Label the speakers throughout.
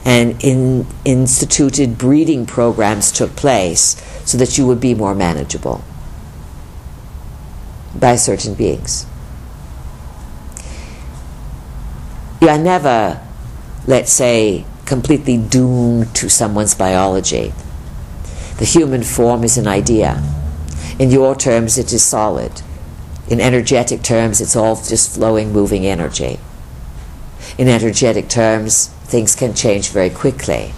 Speaker 1: and instituted breeding programs took place so that you would be more manageable by certain beings. You are never, let's say, completely doomed to someone's biology. The human form is an idea. In your terms, it is solid. In energetic terms, it's all just flowing, moving energy. In energetic terms, things can change very quickly.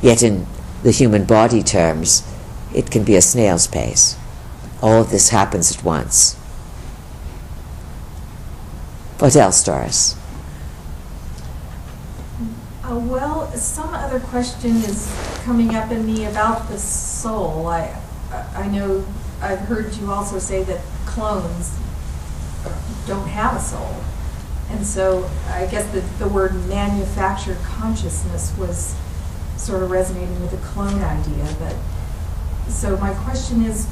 Speaker 1: Yet in the human body terms, it can be a snail's pace. All of this happens at once. What else, Doris?
Speaker 2: Well, some other question is coming up in me about the soul. I know I've heard you also say that clones don't have a soul. And so I guess the word manufactured consciousness was sort of resonating with the clone idea. But so my question is,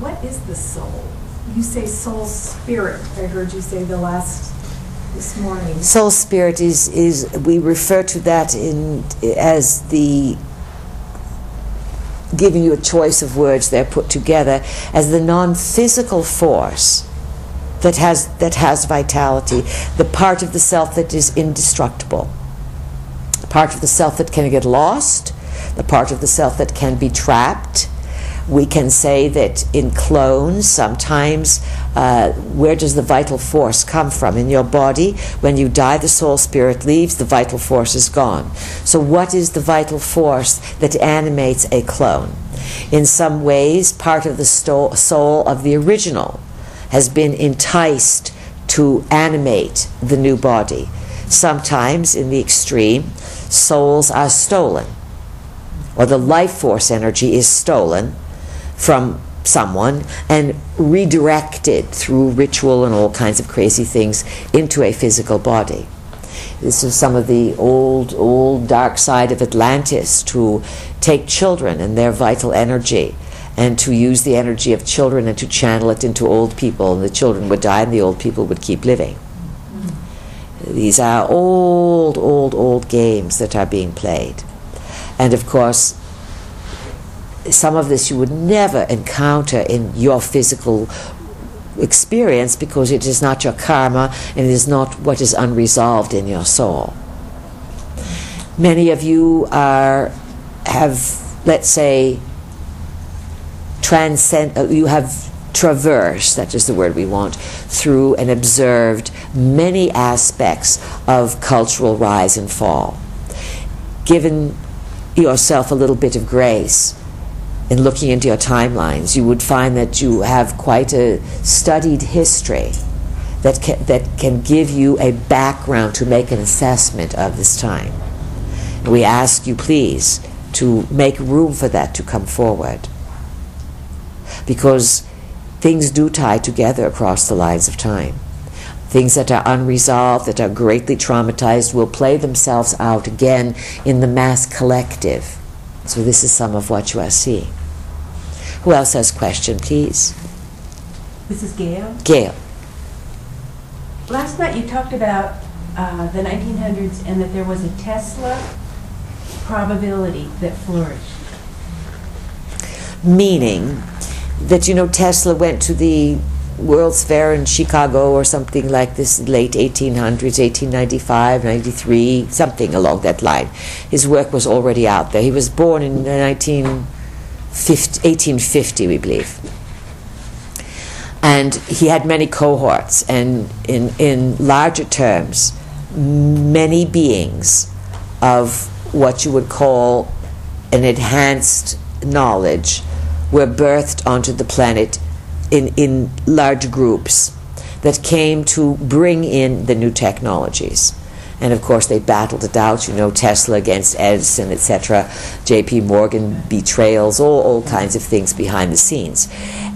Speaker 2: what is the soul? You say soul spirit. I heard you say this morning.
Speaker 1: Soul spirit is we refer to that as the, giving you a choice of words there put together, as the non-physical force that has vitality, the part of the self that is indestructible, the part of the self that can get lost, the part of the self that can be trapped. We can say that in clones, sometimes, where does the vital force come from? In your body, when you die, the soul spirit leaves, the vital force is gone. So what is the vital force that animates a clone? In some ways, part of the soul of the original has been enticed to animate the new body. Sometimes, in the extreme, souls are stolen, or the life force energy is stolen from someone and redirected through ritual and all kinds of crazy things into a physical body. This is some of the old dark side of Atlantis, to take children and their vital energy and to use the energy of children and to channel it into old people, and the children would die and the old people would keep living. These are old games that are being played. And of course, some of this you would never encounter in your physical experience, because it is not your karma and it is not what is unresolved in your soul. Many of you have, let's say, you have traversed, that is the word we want, through and observed many aspects of cultural rise and fall. Given yourself a little bit of grace in looking into your timelines, you would find that you have quite a studied history that can give you a background to make an assessment of this time. And we ask you, please, to make room for that to come forward, because things do tie together across the lines of time. Things that are unresolved, that are greatly traumatized, will play themselves out again in the mass collective. So this is some of what you are seeing. Who else has a question, please?
Speaker 3: This is Gail.
Speaker 1: Gail.
Speaker 3: Last night you talked about the 1900s and that there was a Tesla probability that flourished.
Speaker 1: Meaning that, you know, Tesla went to the World's Fair in Chicago or something like this, late 1800s, 1895, 93, something along that line. His work was already out there. He was born in 1850, we believe. And he had many cohorts, and in larger terms, many beings of what you would call an enhanced knowledge were birthed onto the planet in large groups that came to bring in the new technologies. And of course they battled it out, you know, Tesla against Edison, etc., J.P. Morgan betrayals, all kinds of things behind the scenes.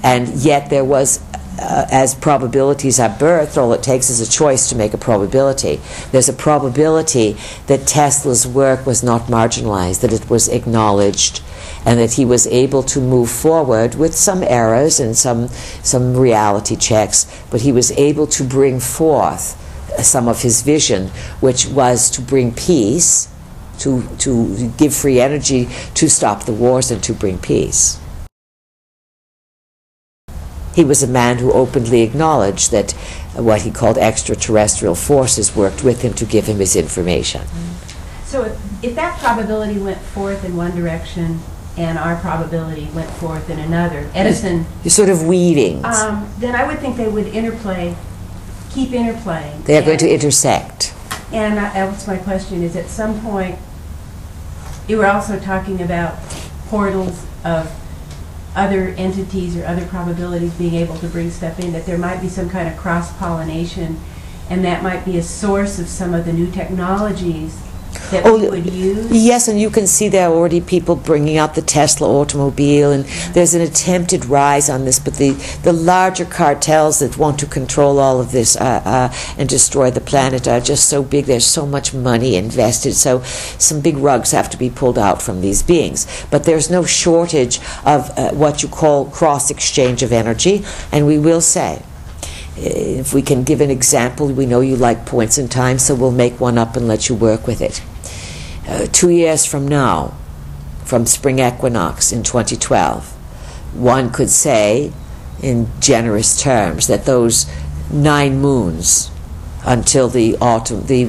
Speaker 1: And yet there was, as probabilities are birthed, all it takes is a choice to make a probability. There's a probability that Tesla's work was not marginalized, that it was acknowledged, and that he was able to move forward with some errors and some reality checks, but he was able to bring forth some of his vision, which was to bring peace, to give free energy, to stop the wars and to bring peace. He was a man who openly acknowledged that what he called extraterrestrial forces worked with him to give him his information.
Speaker 3: So if that probability went forth in one direction and our probability went forth in another, Edison...
Speaker 1: You're sort of weeding.
Speaker 3: Then I would think they would interplay, keep interplaying.
Speaker 1: They are going to intersect.
Speaker 3: And that's my question, is at some point, you were also talking about portals of other entities or other probabilities being able to bring stuff in, that there might be some kind of cross-pollination, and that might be a source of some of the new technologies that we would use?
Speaker 1: Yes, and you can see there are already people bringing out the Tesla automobile, and there's an attempted rise on this, but the larger cartels that want to control all of this and destroy the planet are just so big. There's so much money invested, so some big rugs have to be pulled out from these beings. But there's no shortage of what you call cross-exchange of energy, and we will say, if we can give an example, we know you like points in time, so we'll make one up and let you work with it. 2 years from now, from spring equinox in 2012, one could say, in generous terms, that those 9 moons until the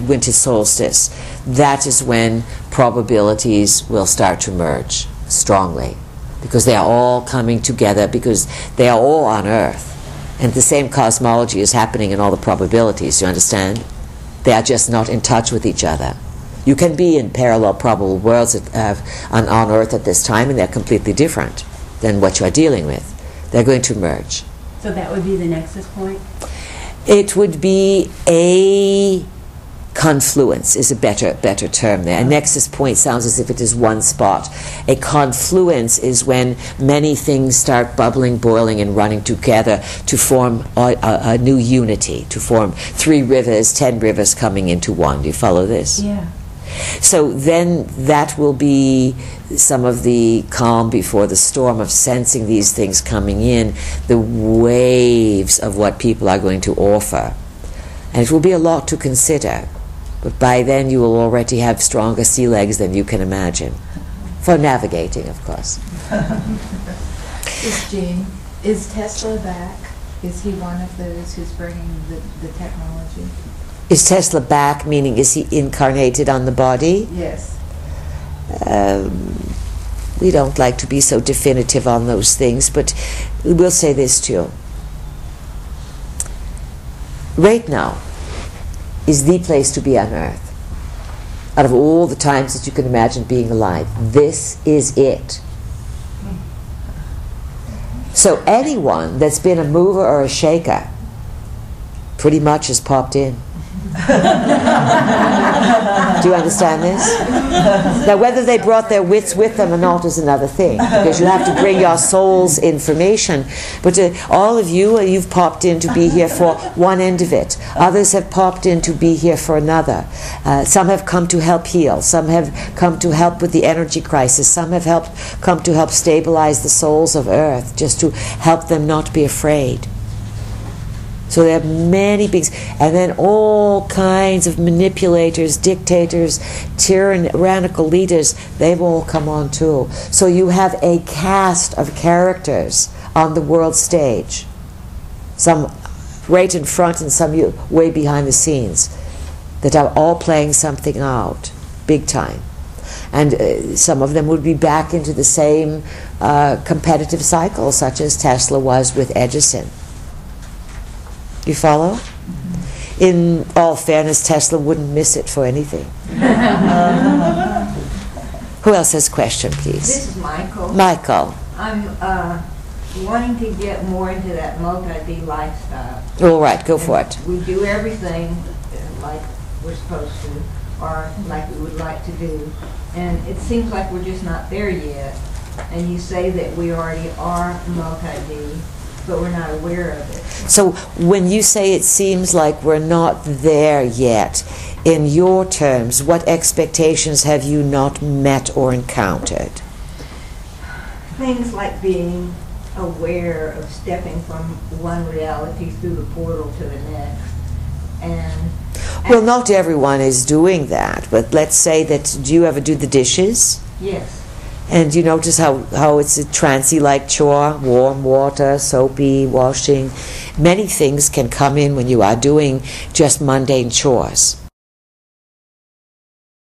Speaker 1: winter solstice, that is when probabilities will start to merge strongly, because they are all coming together, because they are all on Earth. And the same cosmology is happening in all the probabilities, you understand? They are just not in touch with each other. You can be in parallel probable worlds on Earth at this time, and they're completely different than what you are dealing with. They're going to merge.
Speaker 3: So that would be the nexus point?
Speaker 1: It would be a confluence is a better term there. A nexus point sounds as if it is one spot. A confluence is when many things start bubbling, boiling, and running together to form a new unity, to form 3 rivers, 10 rivers coming into one. Do you follow this?
Speaker 3: Yeah.
Speaker 1: So then that will be some of the calm before the storm of sensing these things coming in, the waves of what people are going to offer. And it will be a lot to consider. But by then you will already have stronger sea legs than you can imagine. For navigating, of course.
Speaker 4: Jean, is Tesla back? Is he one of those who's bringing the technology?
Speaker 1: Is Tesla back, meaning is he incarnated on the body?
Speaker 4: Yes.
Speaker 1: We don't like to be so definitive on those things, but we'll say this too. Right now is the place to be on Earth. Out of all the times that you can imagine being alive, this is it. So anyone that's been a mover or a shaker pretty much has popped in. Do you understand this? Now, whether they brought their wits with them or not is another thing, because you have to bring your soul's information. But all of you, you've popped in to be here for one end of it. Others have popped in to be here for another. Some have come to help heal. Some have come to help with the energy crisis. Some have come to help stabilize the souls of Earth, just to help them not be afraid. So there are many beings, and then all kinds of manipulators, dictators, tyrannical leaders, they've all come on too. So you have a cast of characters on the world stage, some right in front and some way behind the scenes, that are all playing something out, big time. And some of them would be back into the same competitive cycle, such as Tesla was with Edison. You follow? In all fairness, Tesla wouldn't miss it for anything. Who else has a question, please?
Speaker 5: This is Michael.
Speaker 1: Michael.
Speaker 5: I'm wanting to get more into that multi-D lifestyle.
Speaker 1: All right, go for it.
Speaker 5: We do everything like we're supposed to, or like we would like to do, and it seems like we're just not there yet. And you say that we already are multi-D, but we're not aware of it.
Speaker 1: So when you say it seems like we're not there yet, in your terms, what expectations have you not met or encountered?
Speaker 5: Things like being aware of stepping from one reality through the portal to the next, and
Speaker 1: Well, not everyone is doing that, but let's say that, do you ever do the dishes?
Speaker 5: Yes.
Speaker 1: And you notice how it's a trancy-like chore, warm water, soapy, washing. Many things can come in when you are doing just mundane chores.